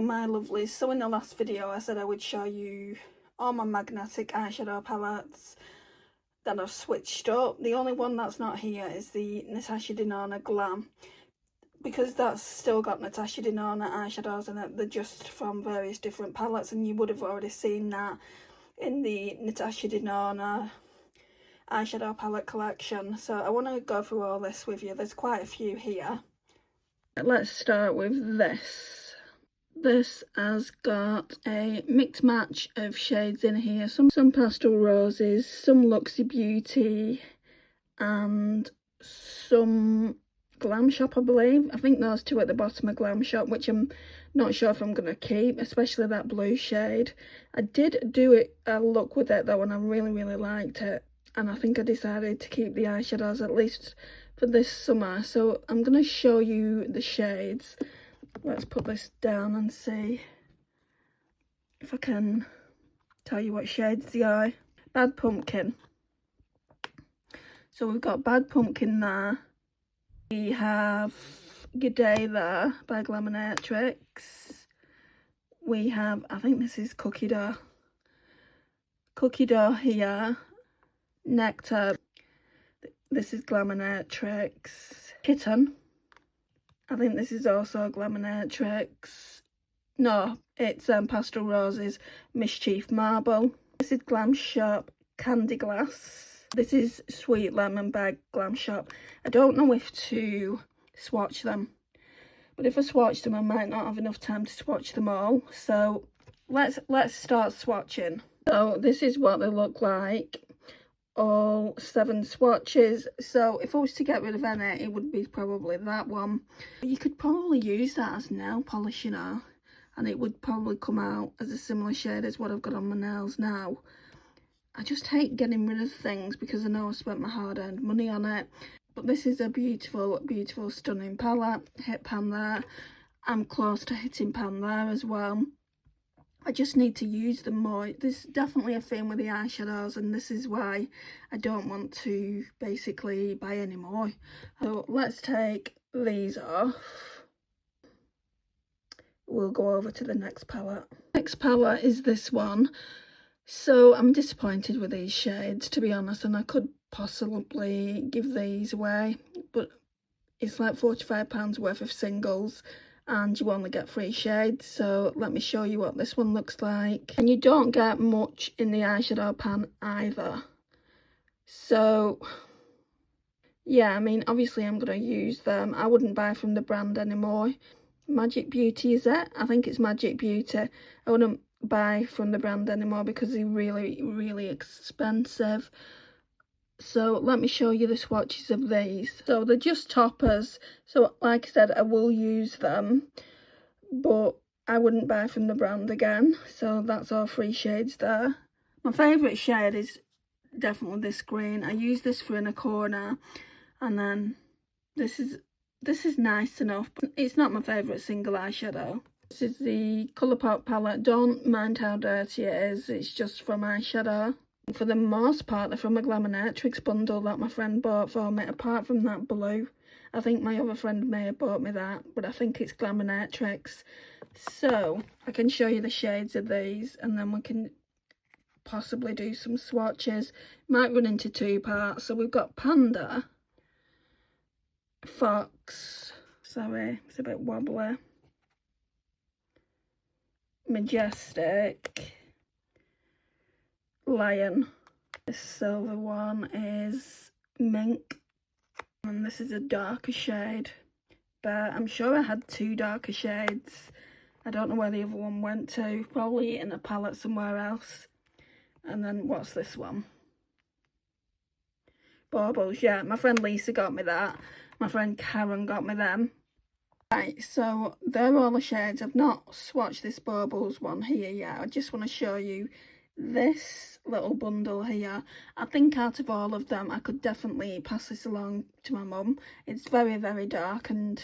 my lovelies. So in the last video I said I would show you all my magnetic eyeshadow palettes that I've switched up. The only one that's not here is the Natasha Denona Glam, because that's still got Natasha Denona eyeshadows in it. They're just from various different palettes, and you would have already seen that in the Natasha Denona eyeshadow palette collection. So I want to go through all this with you. There's quite a few here. Let's start with this. This has got a mixed match of shades in here. Some pastel roses, some Looxi Beauty, and some Glamshop, I believe. I think those two at the bottom are Glamshop, which I'm not sure if I'm going to keep, especially that blue shade. I did do a look with it though, and I really liked it. And I think I decided to keep the eyeshadows at least for this summer. So I'm going to show you the shades. Let's put this down and see if I can tell you what shades they are. Bad Pumpkin. So we've got Bad Pumpkin there. We have Good Day there by Glaminatrix. We have, I think this is Cookie Dough. Cookie Dough here. Nectar. This is Glaminatrix. Kitten. I think this is also Glaminatrix. No, it's Pastel Roses, Mischeif Marble. This is Glamshop Candy Glass. This is Sweet Lemon by Glamshop. I don't know if to swatch them, but if I swatch them I might not have enough time to swatch them all. So let's start swatching. So this is what they look like. All 7 swatches. So if I was to get rid of any, it would be probably that one. You could probably use that as nail polish, you know, and it would probably come out as a similar shade as what I've got on my nails now. I just hate getting rid of things because I know I spent my hard-earned money on it. But this is a beautiful stunning palette. Hit pan there. I'm close to hitting pan there as well. I just need to use them more. There's definitely a theme with the eyeshadows, and this is why I don't want to basically buy any more. So let's take these off. We'll go over to the next palette. Next palette is this one. So I'm disappointed with these shades, to be honest, and I could possibly give these away, but it's like £45 worth of singles, and you only get 3 shades. So let me show you what this one looks like. And you don't get much in the eyeshadow pan either. So yeah, I mean, obviously I'm going to use them. I wouldn't buy from the brand anymore. Magic Beauty, is it? I think it's Magic Beauty. I wouldn't buy from the brand anymore because they're really expensive. So let me show you the swatches of these. So they're just toppers. So like I said, I will use them, but I wouldn't buy from the brand again. So that's all 3 shades there. My favourite shade is definitely this green. I use this for in a corner, and then this is nice enough, but it's not my favourite single eyeshadow. This is the Colourpop palette. Don't mind how dirty it is, it's just from eyeshadow. For the most part, they're from a Glaminatrix bundle that my friend bought for me, apart from that blue. I think my other friend may have bought me that, but I think it's Glaminatrix. So I can show you the shades of these, and then we can possibly do some swatches. Might run into 2 parts. So we've got Panda, Fox, sorry, it's a bit wobbly, Majestic, Lion. This silver one is Mink, and this is a darker shade, but I'm sure I had 2 darker shades. I don't know where the other one went to, probably in a palette somewhere else. And then what's this one? Baubles. Yeah, my friend Lisa got me that. My friend Karen got me them. Right, so they're all the shades. I've not swatched this Baubles one here yet. I just want to show you this little bundle here. I think out of all of them, I could definitely pass this along to my mum. It's very dark, and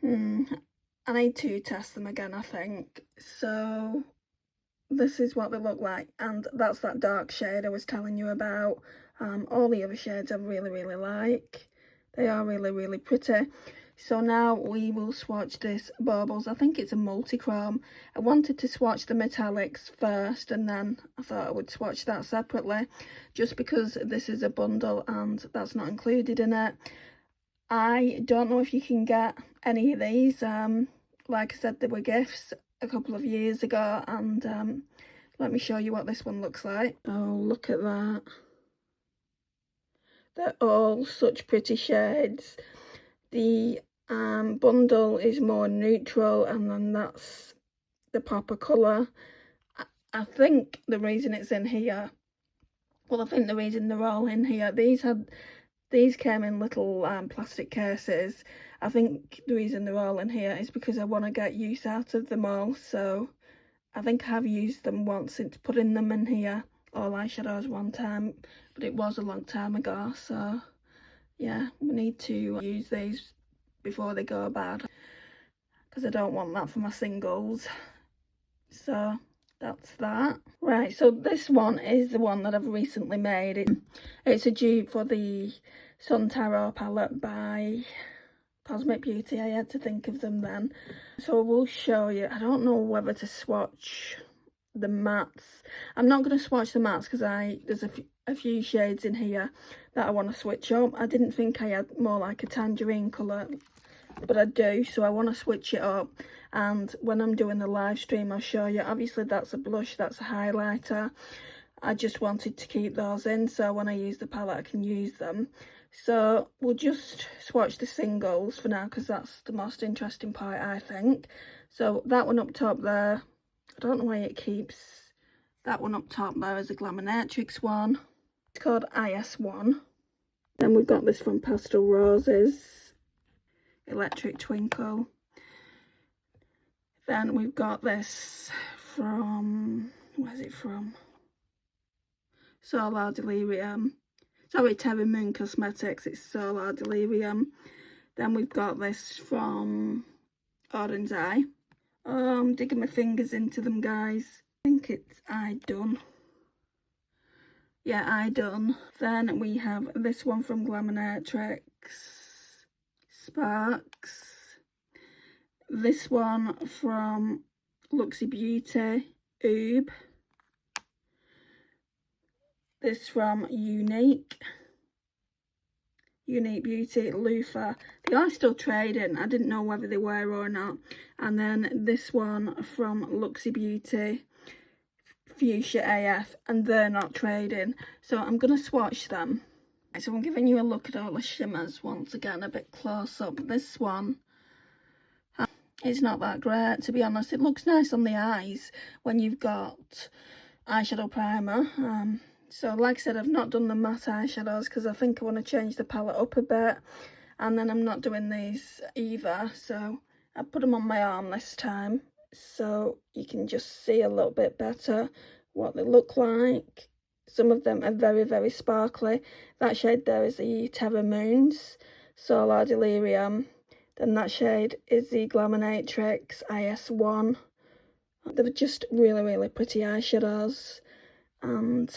I need to test them again, I think. So this is what they look like, and that's that dark shade I was telling you about. All the other shades I really like. They are really pretty. So now we will swatch this Baubles. I think it's a multi-chrome. I wanted to swatch the metallics first, and then I thought I would swatch that separately, just because this is a bundle and that's not included in it. I don't know if you can get any of these. Like I said, they were gifts a couple of years ago, and let me show you what this one looks like. Oh, look at that. They're all such pretty shades. The bundle is more neutral, and then that's the proper colour. I think the reason it's in here, well, I think the reason they're all in here, these came in little plastic cases. I think the reason they're all in here is because I want to get use out of them all. So I think I have used them once since putting them in here, all eyeshadows one time, but it was a long time ago. So yeah, we need to use these before they go bad, because I don't want that for my singles. So that's that. Right, so this one is the one that I've recently made. It's a dupe for the Sun Tarot palette by Cosmic Beauty. I had to think of them then. So we'll show you. I don't know whether to swatch the mattes. I'm not going to swatch the mattes because there's a few shades in here that I want to switch up. I didn't think I had more like a tangerine colour, but I do, so I want to switch it up. And when I'm doing the live stream, I'll show you. Obviously that's a blush, that's a highlighter. I just wanted to keep those in, so when I use the palette I can use them. So we'll just swatch the singles for now, because that's the most interesting part, I think. So that one up top there, I don't know why it keeps that one up top there, is a Glaminatrix one. It's called IS1. Then we've got this from Pastel Roses, Electric Twinkle. Then we've got this from, where's it from? Solar Delirium. Sorry, Terra Moon Cosmetics, it's Solar Delirium. Then we've got this from Odens Eye. Oh, I'm digging my fingers into them, guys. I think it's I Done. Yeah, I Done. Then we have this one from Glaminatrix, Sparks. This one from Looxi Beauty, Oob. This from Unique Beauty, Loofah. They are still trading. I didn't know whether they were or not. And then this one from Looxi Beauty, Fuchsia AF, and they're not trading. So I'm going to swatch them. So I'm giving you a look at all the shimmers once again, a bit close up. This one, it's not that great, to be honest. It looks nice on the eyes when you've got eyeshadow primer. So like I said, I've not done the matte eyeshadows because I think I want to change the palette up a bit. And then I'm not doing these either. So I put them on my arm this time, so you can just see a little bit better what they look like. Some of them are very, very sparkly. That shade there is the Terra Moons, Solar Delirium. Then that shade is the Glaminatrix IS1. They're just really, really pretty eyeshadows. And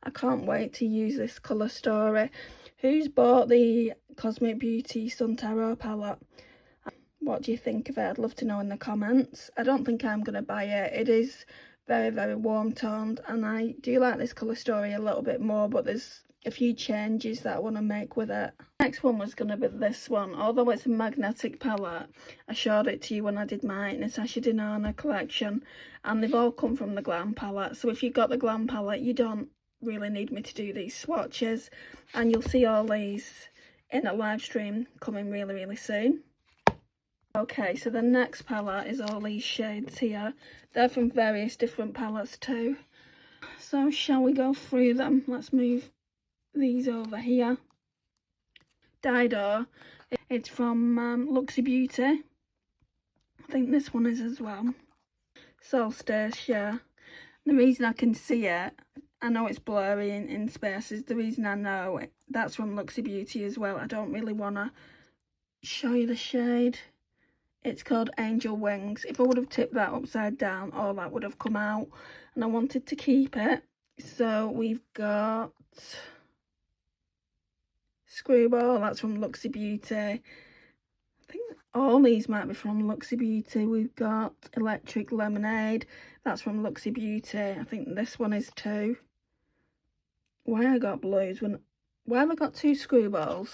I can't wait to use this colour story. Who's bought the Cosmic Beauty Sun Tarot palette? What do you think of it? I'd love to know in the comments. I don't think I'm going to buy it. It is very, very warm toned, and I do like this colour story a little bit more, but there's a few changes that I want to make with it. Next one was going to be this one. Although it's a magnetic palette, I showed it to you when I did my Natasha Denona collection, and they've all come from the Glam palette. So if you've got the Glam palette, you don't really need me to do these swatches, and you'll see all these in a live stream coming really, really soon. Okay, so the next palette is all these shades here. They're from various different palettes too. So shall we go through them? Let's move these over here. Dido, it's from Looxi Beauty. I think this one is as well. Solstice, yeah. The reason I can see it, I know it's blurry in spaces, the reason I know it, that's from Looxi Beauty as well. I don't really want to show you the shade. It's called Angel Wings. If I would have tipped that upside down, all that would have come out, and I wanted to keep it. So we've got Screwball, that's from Looxi Beauty. I all these might be from Looxi Beauty. We've got Electric Lemonade, that's from Looxi Beauty. I think this one is too. Why I got blues when, why have I got two screwballs?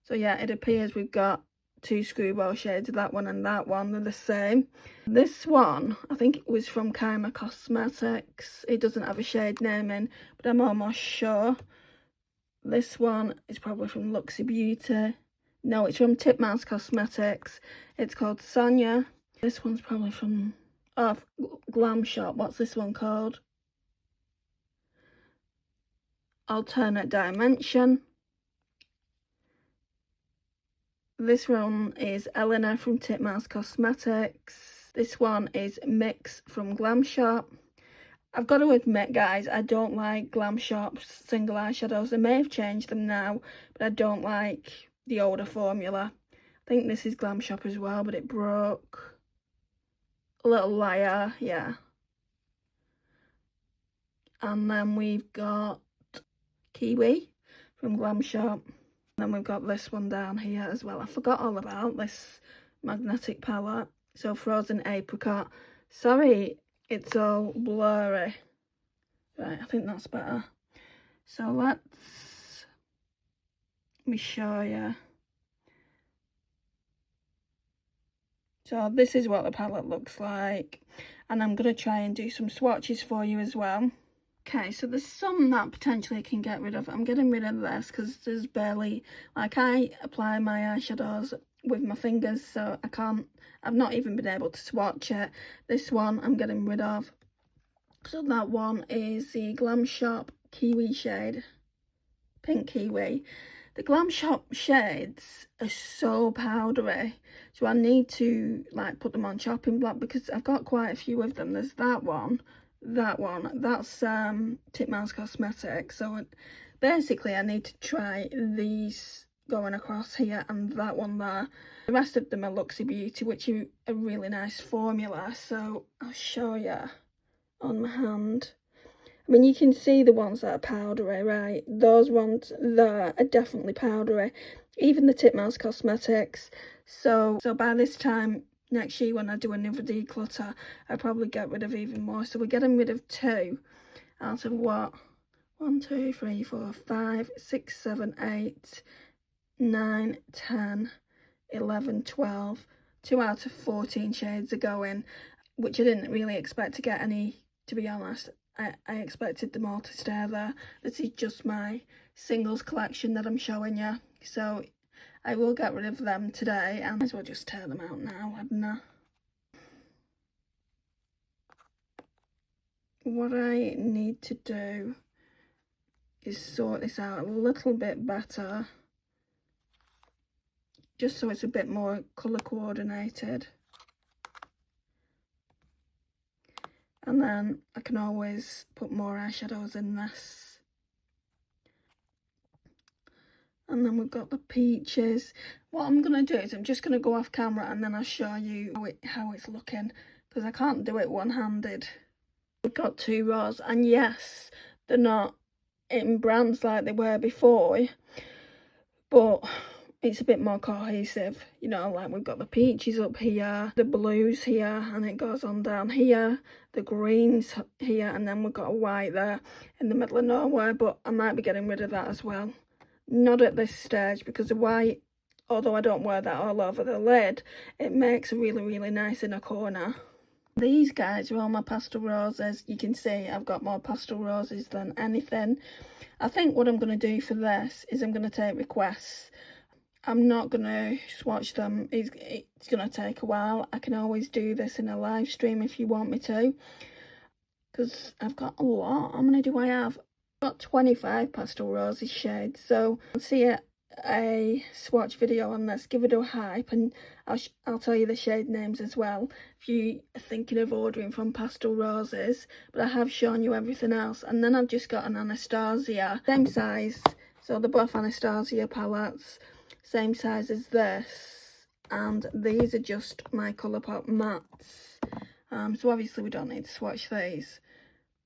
So yeah, it appears we've got two screwball shades, that one and that one, they're the same. This one, I think it was from Kaima Cosmetics. It doesn't have a shade name in, but I'm almost sure. This one is probably from Looxi Beauty. No, it's from Titmouse Cosmetics. It's called Sonia. This one's probably from Glamshop. What's this one called? Alternate Dimension. This one is Eleanor from Titmouse Cosmetics. This one is Mix from Glamshop. I've got to admit, guys, I don't like Glamshop's single eyeshadows. They may have changed them now, but I don't like the older formula. I think this is Glamshop as well, but it broke. A Little Liar, yeah. And then we've got Kiwi from Glamshop. Then we've got this one down here as well. I forgot all about this magnetic palette. So Frozen Apricot. Sorry, it's all blurry. Right, I think that's better. So let me show you. So this is what the palette looks like. And I'm going to try and do some swatches for you as well. Okay, so there's some that potentially I can get rid of. I'm getting rid of this because there's barely, like, I apply my eyeshadows with my fingers, so I've not even been able to swatch it. This one I'm getting rid of. So that one is the Glamshop Kiwi shade, Pink Kiwi. The Glamshop shades are so powdery, so I need to, like, put them on chopping block because I've got quite a few of them. There's that one, that's Titmouse Cosmetics. So basically I need to try these going across here and that one there. The rest of them are Looxi Beauty, which are a really nice formula, so I'll show you on my hand. I mean, you can see the ones that are powdery, right? Those ones there are definitely powdery, even the Titmouse Cosmetics. So by this time next year, when I do another declutter, I'll probably get rid of even more. So we're getting rid of 2 out of what? 1, 2, 3, 4, 5, 6, 7, 8, 9, 10, 11, 12. 2 out of 14 shades are going, which I didn't really expect to get any, to be honest. I expected them all to stay there. This is just my singles collection that I'm showing you. So I will get rid of them today, and I might as well just tear them out now, hadn't I? What I need to do is sort this out a little bit better, just so it's a bit more colour coordinated. And then I can always put more eyeshadows in this. And then we've got the peaches. What I'm going to do is I'm just going to go off camera and then I'll show you how it's looking, because I can't do it one-handed. We've got 2 rows, and yes, they're not in brands like they were before, but it's a bit more cohesive, you know, like we've got the peaches up here, the blues here, and it goes on down here, the greens here, and then we've got a white there in the middle of nowhere, but I might be getting rid of that as well. Not at this stage, because the white, although I don't wear that all over the lid, it makes a really, really nice inner corner. These guys are all my pastel roses. You can see I've got more pastel roses than anything. I think what I'm going to do for this is I'm going to take requests. I'm not going to swatch them. It's going to take a while. I can always do this in a live stream if you want me to, because I've got a lot. How many do I have? I've got 25 pastel roses shades. So I'll see a swatch video on this. Give it a hype, and I'll tell you the shade names as well if you are thinking of ordering from Pastel Roses. But I have shown you everything else. And then I've just got an Anastasia, same size. So they're both Anastasia palettes, same size as this, and these are just my Colourpop mattes. So obviously we don't need to swatch these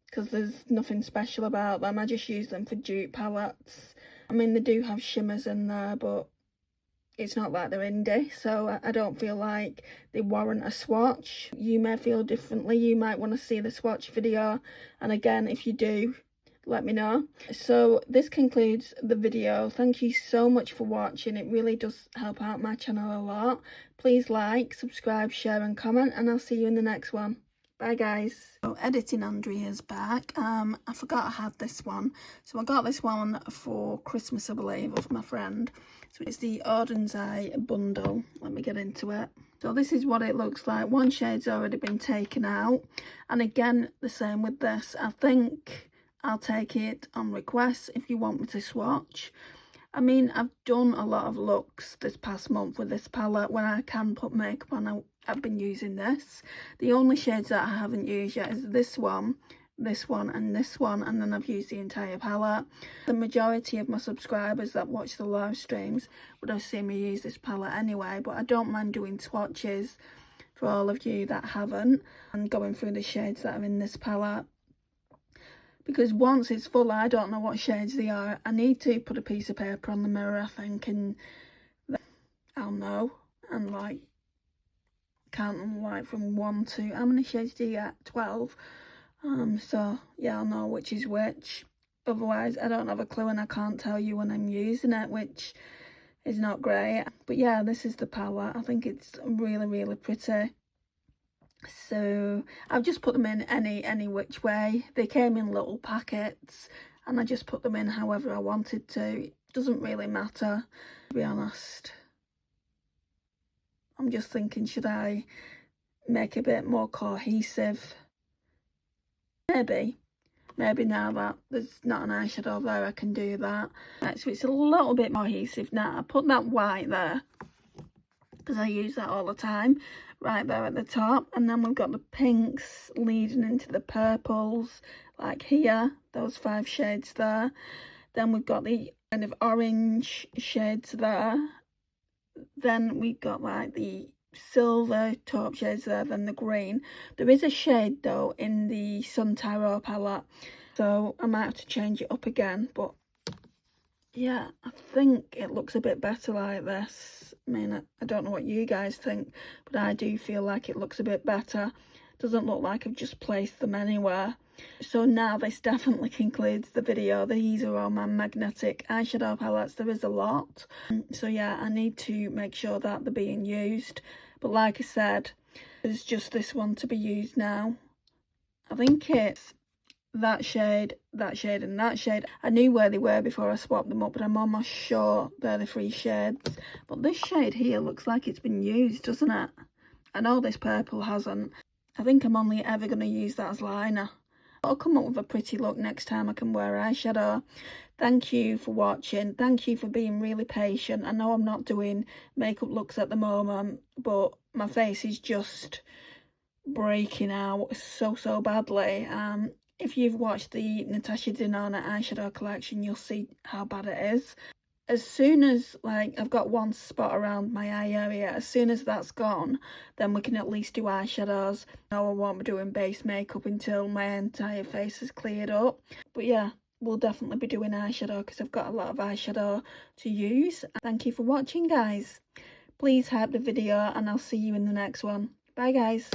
because there's nothing special about them. I just use them for dupe palettes. I mean, they do have shimmers in there, but it's not like they're indie, so I don't feel like they warrant a swatch. You may feel differently. You might want to see the swatch video, and again, if you do, let me know. So this concludes the video. Thank you so much for watching. It really does help out my channel a lot. Please like, subscribe, share and comment, and I'll see you in the next one. Bye guys. So editing Andrèa's back. I forgot I had this one. So I got this one for Christmas, I believe, of my friend. So it's the Odens Eye bundle. Let me get into it. So this is what it looks like. One shade's already been taken out. And again, the same with this. I think I'll take it on request if you want me to swatch. I mean, I've done a lot of looks this past month with this palette. When I can put makeup on, I've been using this. The only shades that I haven't used yet is this one, and this one, and then I've used the entire palette. The majority of my subscribers that watch the live streams would have seen me use this palette anyway, but I don't mind doing swatches for all of you that haven't and going through the shades that are in this palette. Because once it's full, I don't know what shades they are. I need to put a piece of paper on the mirror, I think, and I'll know. And like, count them like from 1 to, how many shades do you get? 12. So yeah, I'll know which is which. Otherwise, I don't have a clue and I can't tell you when I'm using it, which is not great. But yeah, this is the palette. I think it's really, really pretty. So I've just put them in any which way. They came in little packets and I just put them in however I wanted to. It doesn't really matter, to be honest. I'm just thinking, should I make it a bit more cohesive? Maybe now that there's not an eyeshadow there, I can do that. Right, so it's a little bit more cohesive now. I put that white there because I use that all the time, right there at the top, and then we've got the pinks leading into the purples, like here, those 5 shades there. Then we've got the kind of orange shades there. Then we've got like the silver taupe shades there, then the green. There is a shade though in the Sun Tarot palette, so I might have to change it up again, but yeah, I think it looks a bit better like this. I mean, I don't know what you guys think, but I do feel like it looks a bit better. Doesn't look like I've just placed them anywhere. So now this definitely concludes the video. These are all my magnetic eyeshadow palettes. There is a lot. So yeah, I need to make sure that they're being used. But like I said, there's just this one to be used now. I think it's that shade, and that shade. I knew where they were before I swapped them up, but I'm almost sure they're the 3 shades. But this shade here looks like it's been used, doesn't it? I know this purple hasn't. I think I'm only ever going to use that as liner. I'll come up with a pretty look next time I can wear eyeshadow. Thank you for watching. Thank you for being really patient. I know I'm not doing makeup looks at the moment, but my face is just breaking out so badly. If you've watched the Natasha Denona eyeshadow collection, you'll see how bad it is. As soon as, like, I've got one spot around my eye area, as soon as that's gone, then we can at least do eyeshadows. No, I won't be doing base makeup until my entire face is cleared up. But yeah, we'll definitely be doing eyeshadow because I've got a lot of eyeshadow to use. Thank you for watching, guys. Please hype the video and I'll see you in the next one. Bye, guys.